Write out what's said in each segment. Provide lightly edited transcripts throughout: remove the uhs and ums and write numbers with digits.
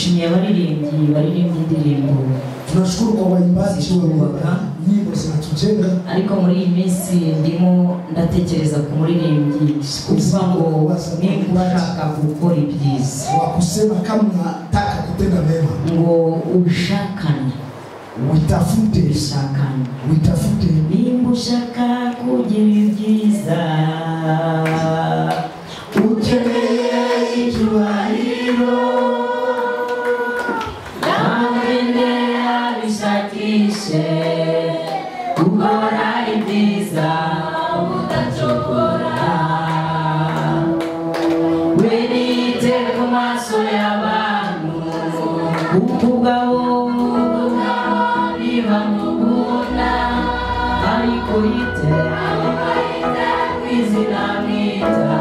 Dushimiye baririmbyi indirimbo. Tunashukuru kwa waimbaji wa nyimbo zinatujenga. Ariko muri iyi minsi ndimo ndatekereza ku muririmbyi kuvuga ngo nimba ushaka gukora ibyiza, wakusema kama unataka kutenda mema, ngo ushakane, uitafute, nimba ushaka kugira ibyiza, ukeneye icyubahiro, ukora ibyiza udacogora, wirinde ku maso y'abantu ukugabo bibamukunda, ariko yite kwizina mwita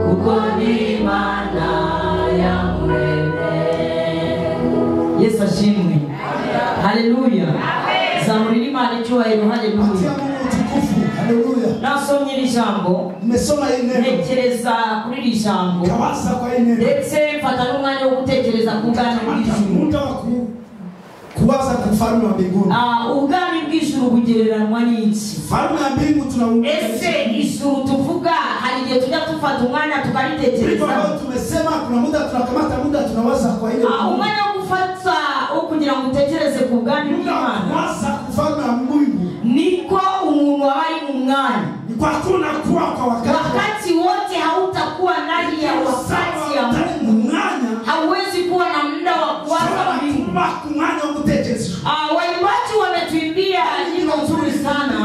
kuko ni Imana yamuremye. Yesu ashimwe. Haleluya. Zamurira Imana icyubahiro. Haleluya. Nasomye iri jambo, ntekereza kuri iri jambo, ndetse mfata n'umwanya wo gutekereza ku bwami bw'ijuru. Kuwaza kufalme wa mbinguni. Ubwami bw'ijuru bugereranywa n'iki? Falme ya mbingu tunaongea. Ese ijuru tuvuga hari igihe tujya tufata umwanya tukaritekereza. Tumesema kuna muda tunakamata muda tunawaza kwa ile. Umwanya wo gufata kugira ngo utekereze ku bwami bw'Imana. Kuwaza kufalme wa mbingu. Niko umuntu ari mu mwanya. Ni kwa kuna kuwa kwa wakati wote hautakuwa ndani ya wakati ya Mungu. Hauwezi kuwa na muda wa kuwaza mbingu. Waimbaji wametuimbia nyimbo nzuri sana.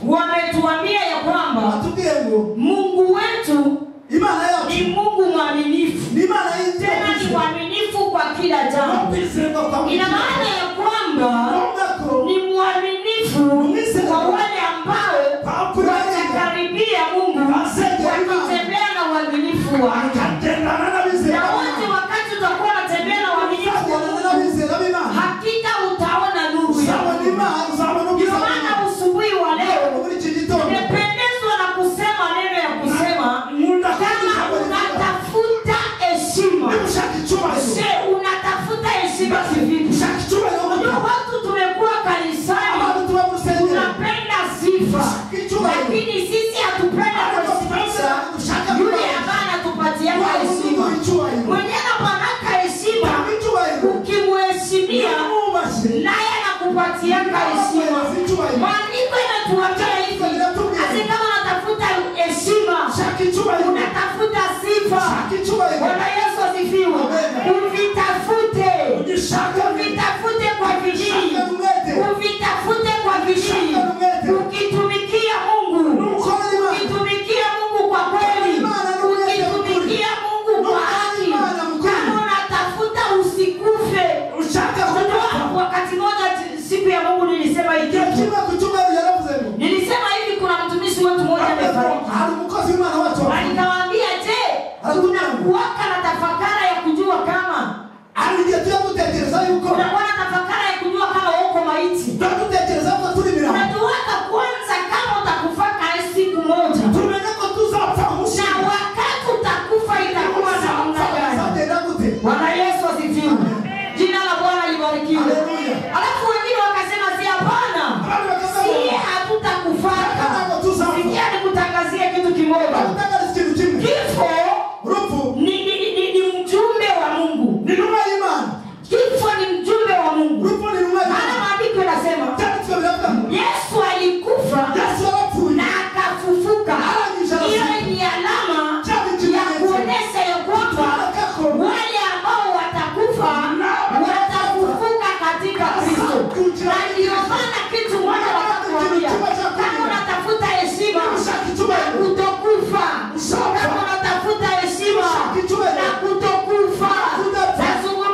Wametuambia ya kwamba Mungu wetu ni Mungu mwaminifu. Tena ni mwaminifu kwa kila jambo. Ina maana ya kwamba ni mwaminifu kwa wale ambao watakaribia Mungu wakitembea na uaminifu wake. Na wote wakati utakuwa unatembea na uaminifu wa Mungu, hakika utaona nuru yake. Ndio maana usubuhi wa leo nimependezwa na kusema neno ya kusema kama unatafuta heshima. Je, unatafuta heshima kivipi? Ndio watu tumekuwa kanisani tunapenda sifa, lakini sisi hatupenda kuheshimisa yule ambaye anatupatia heshima. Mwenye anapanaka heshima, ukimheshimia naye anakupatia heshima. Maandiko yanatuambia hivi, ati kama unatafuta heshima, unatafuta sifa. Bwana Yesu asifiwe. Uvitafute kwa bidii. Uvitafute kwa bidii. Ukitumikia Mungu, ukitumikia Mungu kwa kweli, ukitumikia Mungu kwa haki, kama unatafuta usikufe. Wakati moja siku ya Mungu nilisema hivi. Nilisema hivi, kuna mtumishi wetu mmoja amefariki. Alikawaambia, je, unakuwaka na tafakara ya kujua kama unakuwa na tafakara ya kujua kama uko maiti? Unatuwaka kwanza kama utakufaka siku moja, na wakati utakufa itakuwa na namna gani? Bwana Yesu asifiwe. Jina la Bwana libarikiwe. Alafu wengine wakasema si hapana, si hatutakufaka. Sikia nikutangazie kitu kimoja. Kifo ni mjumbe wa Mungu. Kifo ni mjumbe wa Mungu. Maana maandiko yanasema Yesu alikufa na akafufuka. Hiyo ni alama ya kuonesha ya kwamba wale ambao watakufa watafufuka katika Kristo. Na ndio maana kitu moja watakuambia, kama unatafuta heshima na kutokufa, kama unatafuta heshima na kutokufa, lazima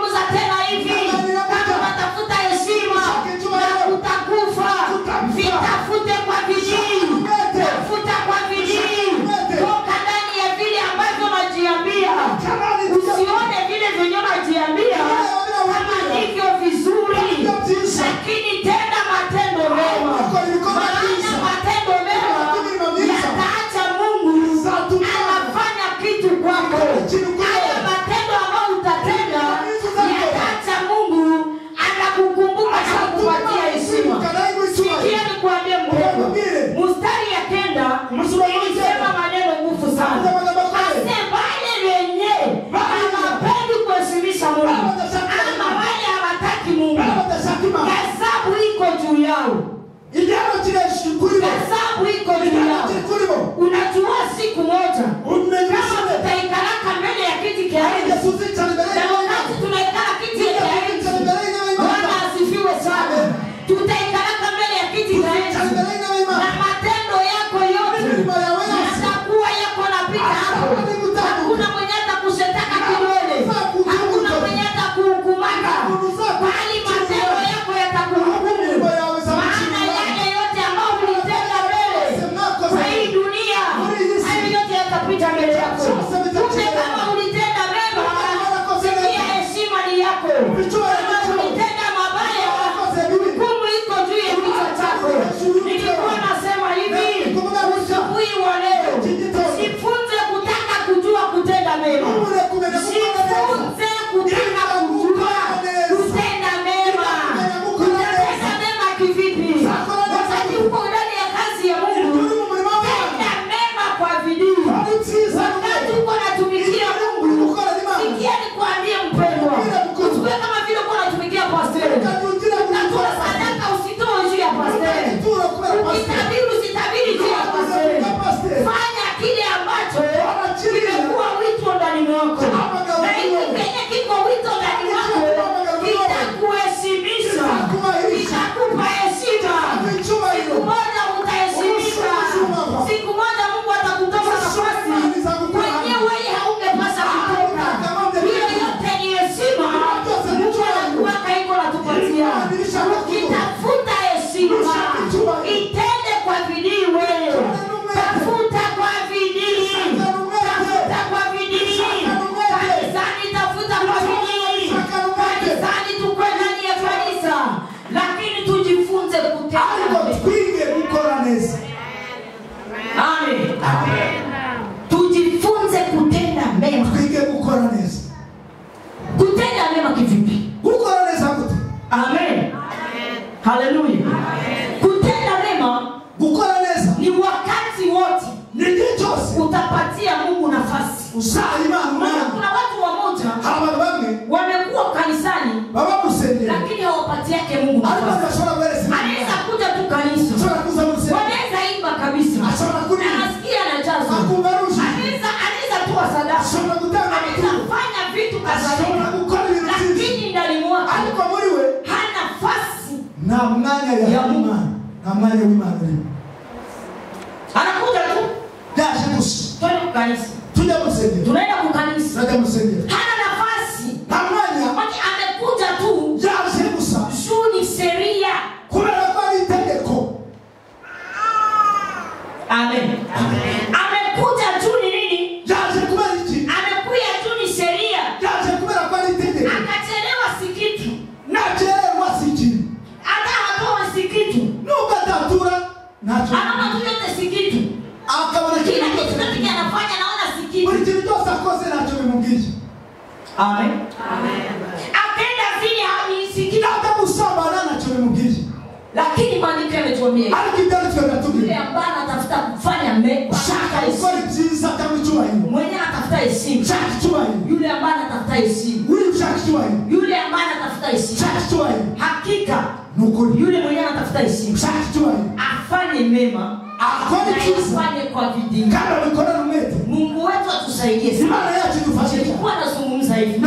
Na wakati tunaikala kiti cha enzi, Bwana asifiwe sana. Tutaikala mbele ya kiti cha enzi. Na matendo yako yote yatakuwa yako napita hapo. Hakuna mwenye atakushetaka kidole. Hakuna mwenye atakuhukumaka. Bali matendo yako yatakuhukumu. Maana yale yote ambayo ulitenda mbele kwa hii dunia, hayo yote yatapita mbele yako. Kumbe kama ulitenda mema, sikia heshima ni yako. Kama ulitenda mabaya, hukumu iko juu ya kichwa chako. Nilikuwa nasema hivi, usibuhi wa leo, jifunze kutaka kujua kutenda mema. Jifunze kutaka kujua kutenda mema. Kutenda mema kivipi? Wakati uko ndani ya kazi ya Mungu, tenda mema kwa bidii. Wakati uko natumikia Mungu, sikia nikwambie mpendwa, usiwe kama vile uko natumikia pastori. Unatoa sadaka usitoe juu ya pastori. Ukitabiri usitabiri juu ya pastori. Fanya kile ambacho kimekuwa wito ndani mwako. Na hiki kenye kiko wito ndani mwako kitakuheshimisha. Kitakupa heshima. Siku moja utaheshimika. Siku moja Mungu atakutoa nafasi wenyewe haungepasa kutoka. Hiyo yote ni heshima. Mungu anakuweka hiko natupatia. Ukitafuta heshima, itende kwa bidii wewe. Tafuta kwa bidii. Tafuta kwa bidii. Kanisani tafuta kwa bidii. Kanisani tukwe ndani ya kanisa. Lakini tujifunze kutenda mema. Amen. Tujifunze kutenda mema. Kutenda mema kivipi? Amen. Haleluya. Kutenda mema ni wakati wote utapatia Mungu nafasi. Kuna watu wamoja wamekuwa kanisani lakini hawapatii yake Mungu nafasi. Anaweza kuja tu kanisa, anaweza imba kabisa, anasikia anajaza, anaweza toa sadaka, anaweza fanya vitu kadhalika, lakini ndani mwake hana nafasi ya Mungu. Anakuja tu twende kanisa, tunaenda kukanisa, hana nafasi. Amekuja tu juu ni sheria. Amen. Amekuja tu ni nini? Amekuja tu ni sheria. Akachelewa sikitu. Hata hatoa sikitu. Anaona tu yote sikitu. Kila kitu katika anafanya naona sikitu. Amen. Akenda vile hanisikii. Lakini maandiko yametuambia yule ambaye anatafuta kufanya mema, mwenye anatafuta heshima, yule ambaye anatafuta heshima, yule ambaye anatafuta heshima, hakika yule mwenye anatafuta heshima afanye mema, afanye kwa bidii. Mungu wetu atusaidie sana. Nilikuwa nazungumza hivi,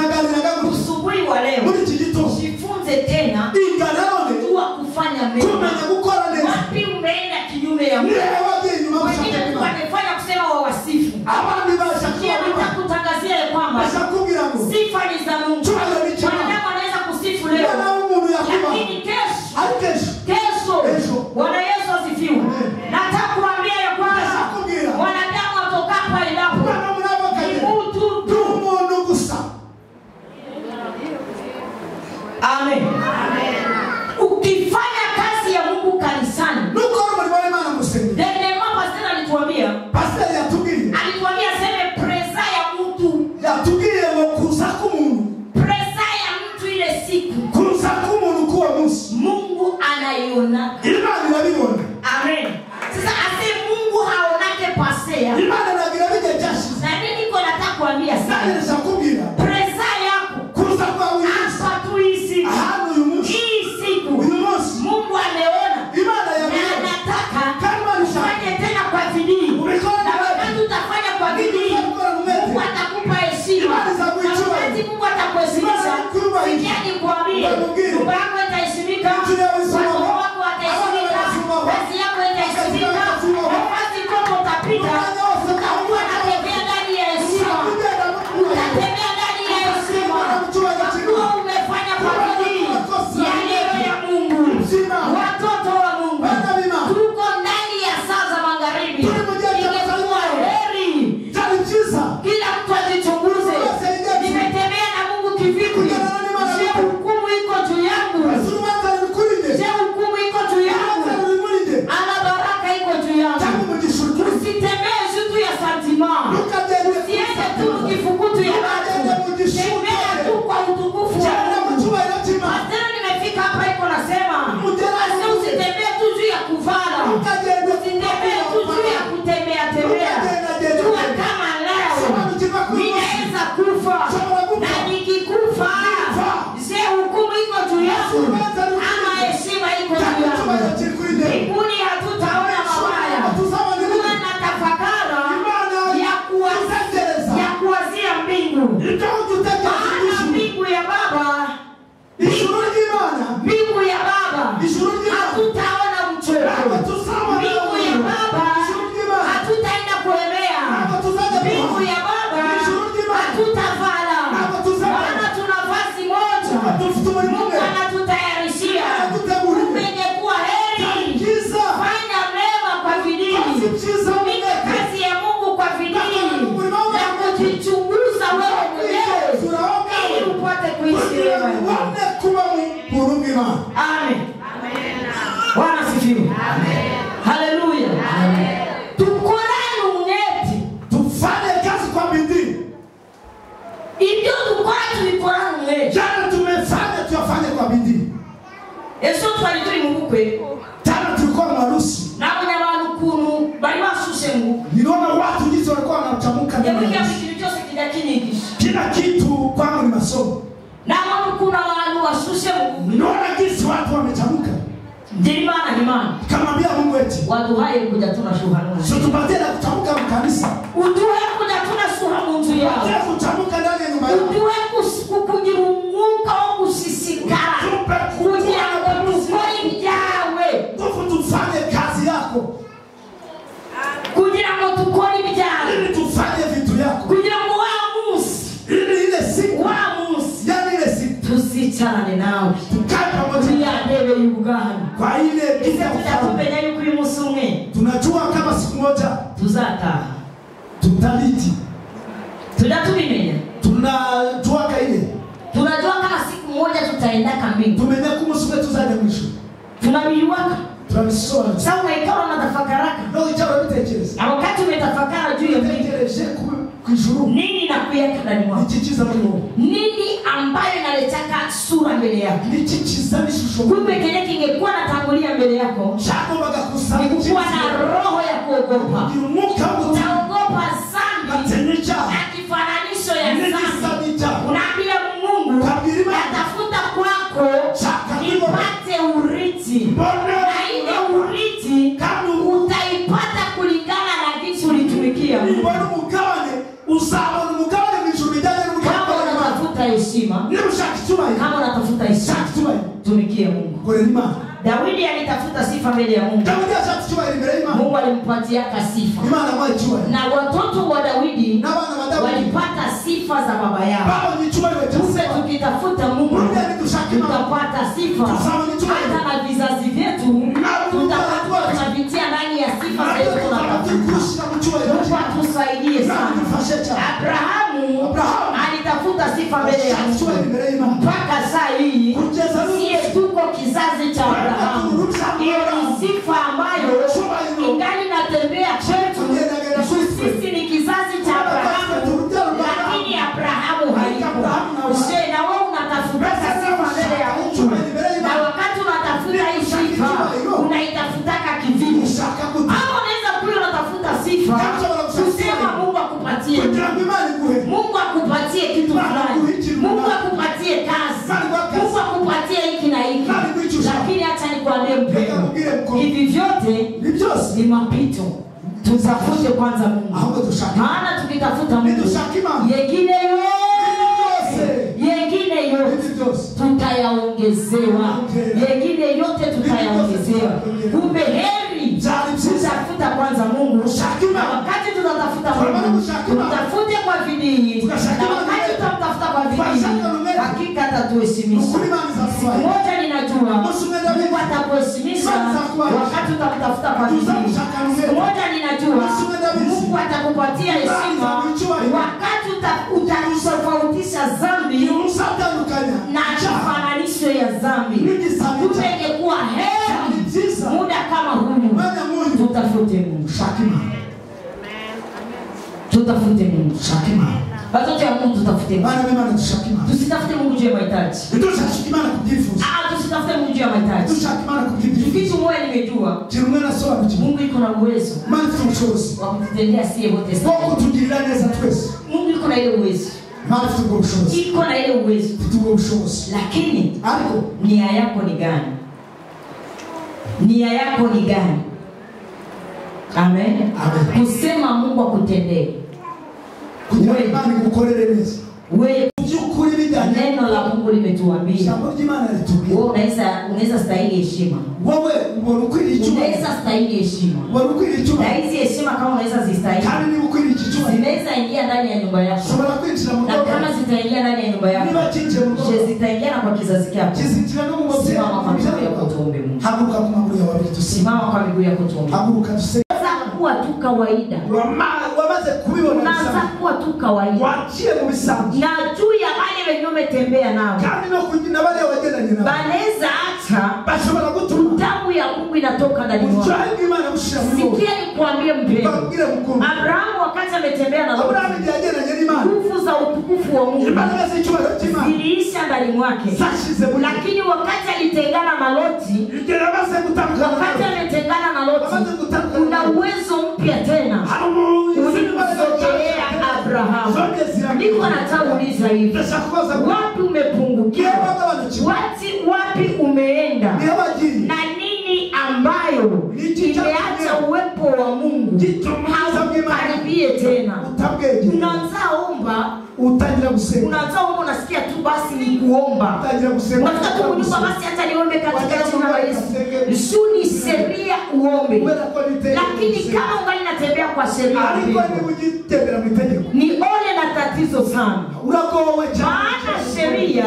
usubuhi wa leo jifunze tena kujua kufanya mema. Wapi umeenda kinyume ya Mungu? Wengine wamefanya kusema wawasifu. Kia nitakutangazia ya kwamba sifa ni za Mungu. Wanadamu anaweza kusifu leo, lakini kesho Bwana Yesu asifiwe. Nataka kuambia ya kwamba wanadamu watokapo endapo Amen. Ukifanya kazi ya Mungu kanisani, alituambia sema presa ya mtu ile siku Mungu anaiona. Amen. Sasa ase Mungu haonake pasea. Na mimi niko nataka kuambia sana, presa yako hapa tu hii siku Mungu ameona na anataka ufanye tena kwa bidii. Na wakati utafanya kwa bidii, Mungu atakupa heshima. Mungu kivipi? Je, hukumu iko juu yangu? Je, hukumu iko juu yangu? Ana baraka iko juu yangu. Usitembee juu ya santima. Usiende tu kifukutu ya watu. Tembea tu kwa utukufu wa Mungu. Pastor nimefika hapa iko nasema, usitembee tu juu ya kuvala. Usitembee tu juu ya kutembea tembea. Jua kama leo ninaweza kufa. Na nikikufa, je, hukumu iko juu yangu? Ama heshima iko juu yangu? Mbinguni hatutaona mabaya. Kuwa na tafakara ya kuwazia mbingu. Maana mbingu ya Baba, mbingu ya Baba hatutaona mchoro. Mbingu ya Baba hatutaenda kuelea. Mbingu ya Baba hatutavala. Maana tuna vazi moja Mungu anatutayarishia. Umekuwa heri. Fanya mema kwa bidii. Tumika kazi ya Mungu kwa bidii. Na kujichunguza wewe mwenyewe ili upate kuishi mema. Amen. Bwana asifiwe. Haleluya. Tukorane umwete. Tufanye kazi kwa bidii. Ibyo dukora tubikorane umwete. Jana tumefanya tuyafanye kwa bidii. Eso twari turi mu bukwe. Jana tulikuwa maharusi. Nabonye abantu kuntu bari bashushe ngo. Niliona watu jinsi walikuwa wanachamuka ndani. Yavuga ikintu cyose kijya kinyigisha. Kila kitu kwangu ni masomo. Nabonye kuna abantu bashushe ngo. Niliona jinsi watu wamechamuka. Ndimana ni maana. Kamwambia Mungu eti. Watu haye kuja tunashuhana. Sio tupatie na kuchamuka mkanisa. Utuwe kuja tunashuha munzu yao. Tupatie kuchamuka ndani ya nyumba yako. Utuwe kukugira umwuka wo gusisikara. Kugira ngo tukore ibyawe. Tufanye kazi yako. Kugira ngo tukore ibyawe. Ili tufanye vitu yako. Kugira ngo wa munsi. Ili ile siku. Wa munsi. Yani ile siku. Tusichane nawe. Tukae pamoja. Tuyandebe y'ubwami. Kwa ile Kisa tutamenya yuko uyu munsi umwe. Tunajua kama siku moja tuzataha. Tutaliti. Tunatubimenya. Tunajua kaile. Tunajua kama siku moja tutaenda kambini. Tumenya kumusume tuzaje mwisho. Tunabiwaka. Tunabisoma. Sawa ikawa na tafakaraka. Ndio ikawa bitekereza. Na wakati umetafakara juu ya bitekereje kujuru. Nini na kuyaka ndani mwako? Nichichiza Mungu. Nini ambayo inaletaka sura mbele yako? Nichichiza nishusho. Kumbe kile kingekuwa natangulia mbele yako. Chako bagakusanya. Kuwa na roho ya kuogopa. Kimuka utaogopa zambi. Na kifananisho ya zambi. Unaambia Mungu natafuta kwako nipate urithi. Na ile urithi utaipata kulingana na jinsi ulitumikia Mungu. Kama unatafuta heshima, kama unatafuta heshima, tumikia Mungu. Daudi alitafuta sifa mbele ya Mungu. Mungu alimpatia sifa. Na watoto wa Daudi walipata sifa za baba yao. Kumbe tukitafuta Mungu tutapata sifa. Hata na vizazi vyetu tutapata tunapitia ndani ya sifa zetu tunatafuta. Mungu atusaidie sana. Abrahamu alitafuta sifa mbele ya Mungu. Mpaka saa hii sie tuko kizazi cha Abrahamu. Hiyo ni sifa ambayo ingali natembea kwetu. Sisi ni kizazi cha Abrahamu, lakini Abrahamu hayupo. Je, na wewe unatafuta sifa mbele ya Mungu? Na wakati unatafuta hii sifa, unaitafutaka kivipi? Ama unaweza kuwa unatafuta sifa, kusema Mungu akupatie. Mungu akupatie kitu fulani. Mungu akupatie kazi. Mungu akupatie hiki na hiki. Lakini acha nikwambie mpendwa, hivi vyote ni mapito. Tutafute kwanza Mungu. Maana tukitafuta Mungu, yengine yote tutayaongezewa. Yengine yote tutayaongezewa. Kumbe heri tutafuta kwanza Mungu. Na wakati tutatafuta Mungu, tutafute kwa bidii. Na wakati tutatafuta kwa bidii, hakika atatuheshimisha. Siku moja ninajua Mungu atakuheshimisha wakati utamtafuta kwa bidii. Siku moja ninajua Mungu atakupatia heshima wakati utatofautisha dhambi dhambi. Kumbe ingekuwa heri muda kama huu tutafute Mungu. Tutafute Mungu. Watoto wa Mungu tutafute Mungu. Tusitafute Mungu juu ya mahitaji. Tusitafute Mungu juu ya mahitaji. Kitu moja nimejua. Mungu yuko na uwezo wa kututendea sisi wote. Mungu yuko na ile uwezo. Iko na ile uwezo. Lakini nia yako ni gani? Nia yako ni gani? Amen. Kusema Mungu akutendee. Wewe neno la Mungu limetuambia. Wewe unaweza stahili heshima. Unaweza stahili heshima. Na hizi heshima kama unaweza zistahili, zinaweza ingia ndani ya nyumba yako. Na kama zitaingia ndani ya nyumba yako, zitaingia na kwa kizazi chako. Simama kwa miguu yako tuombe Mungu. Simama kwa miguu yako tuombe. Kuwa tu kawaida. Unaanza kuwa tu kawaida. Na juu ya wale wenye umetembea nao, baneza acha utamu ya Mungu inatoka ndani mwako. Sikia nikwambie mpendwa, Abrahamu wakati ametembea na Loti, nguvu za utukufu wa Mungu ziliisha ndani mwake. Lakini wakati alitengana na Loti, kuna uwezo mpya tena ulimsogelea Abrahamu. Niko natauliza hivi, wapi umepungukiwa? Wapi umeenda? Na nini ambayo imeacha uwepo wa Mungu haukaribie tena? Unaanza omba, unasikia tu basi ni kuomba. Unataka tu kunyumba basi hata niombe katika jina la Yesu. Shuni sheria uombe. Lakini kama ungali natembea kwa sheria, ni ole na tatizo sana. Maana sheria,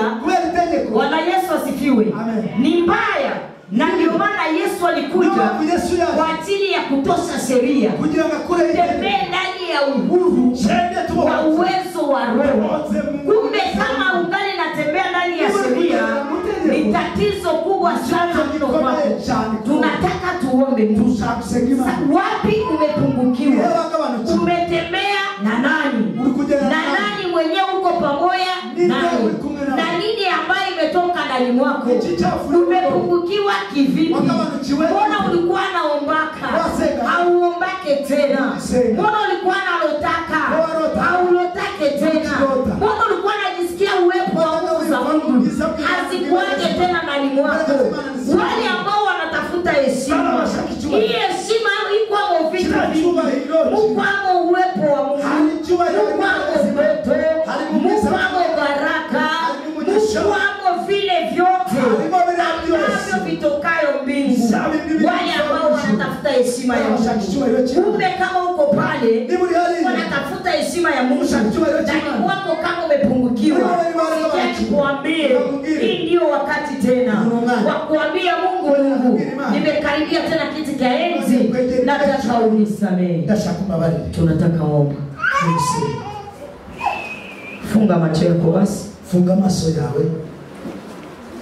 Bwana Yesu asifiwe, ni mbaya. Na ndio maana Yesu alikuja kwa ajili ya kutosha sheria, tembea ndani ya uhuru wa uwezo wa Roho. Kumbe kama ungali natembea ndani ya sheria, ni tatizo kubwa sana kwako. Tunataka tuombe Mungu. Wapi umepungukiwa? Umetembea na nani? Na nani mwenyewe uko pamoja naye? Na nini ambayo imetoka ndani mwako? Umepungukiwa kivipi? Mbona ulikuwa naombaka hauombake tena? Mbona ulikuwa nalotaka haulotake tena? Mbona ulikuwa unajisikia uwepo wa nguvu za Mungu hazikuaje tena ndani mwako? Wale ambao wanatafuta heshima, hii heshima iko hapo vitu vingi. Mungu hapo uwepo wa Mungu, Mungu hapo uwepo, Mungu hapo baraka, Mungu hapo vile vyote ambavyo vitokayo mbingu. Wale ambao wanatafuta heshima ya Mungu, kumbe kama uko pale wanatafuta heshima ya Mungu, ndani wako kama umepungukiwa, kuambie hii ndio wakati tena wa kuambia Mungu, nimekaribia tena kiti cha enzi, nataka unisamehe. Tunataka omba. Funga macho yako basi. Funga maso yawe.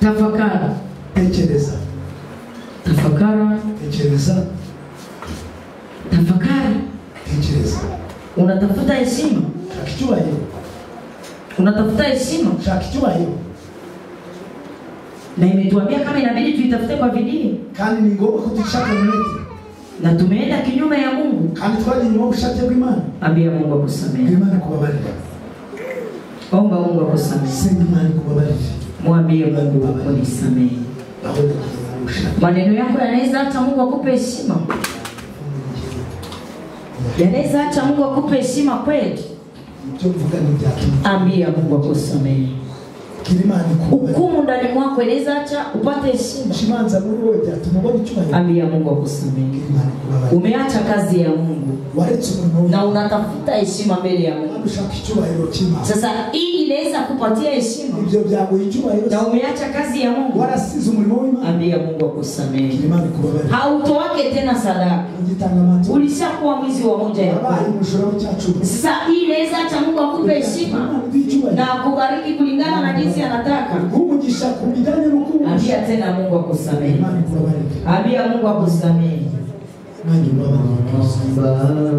Tafakara. Tekereza. Tafakara. Tekereza. Tafakara. Tekereza. Unatafuta heshima? Shakijua hiyo. Unatafuta heshima? Shakijua hiyo. Na imetuambia kama inabidi tuitafute kwa bidii. Kandi ni ngombwa kutishaka mwete. Na tumeenda kinyume ya Mungu. Kandi twaje nyuma ushate kw'Imana. Ambia Mungu akusamehe. Imana kubabarira. Omba Mungu akusamehe. Sema Imana kubabarira. Mwambie Mungu unisamehe. Maneno yako yanaweza hata Mungu akupe heshima. Yanaweza hata Mungu akupe heshima kweli. Ambia Mungu akusamehe. Hukumu ndani mwako inaweza acha upate heshima. Ambia Mungu akusamehe. Umeacha kazi ya Mungu na unatafuta heshima mbele ya Mungu. Sasa hii inaweza kupatia heshima na umeacha kazi ya Mungu. Ambia Mungu akusamehe. Hautoake tena sadaka. Ulishakuwa mwizi wa moja ya kweli. Sasa hii inaweza acha Mungu akupe heshima na akubariki kulingana na jinsi jinsi anataka. umugisha kubijanye n'uko Ambia tena Mungu akusamehe. Imani kubariki. Ambia Mungu akusamehe. Nangi mbabariki.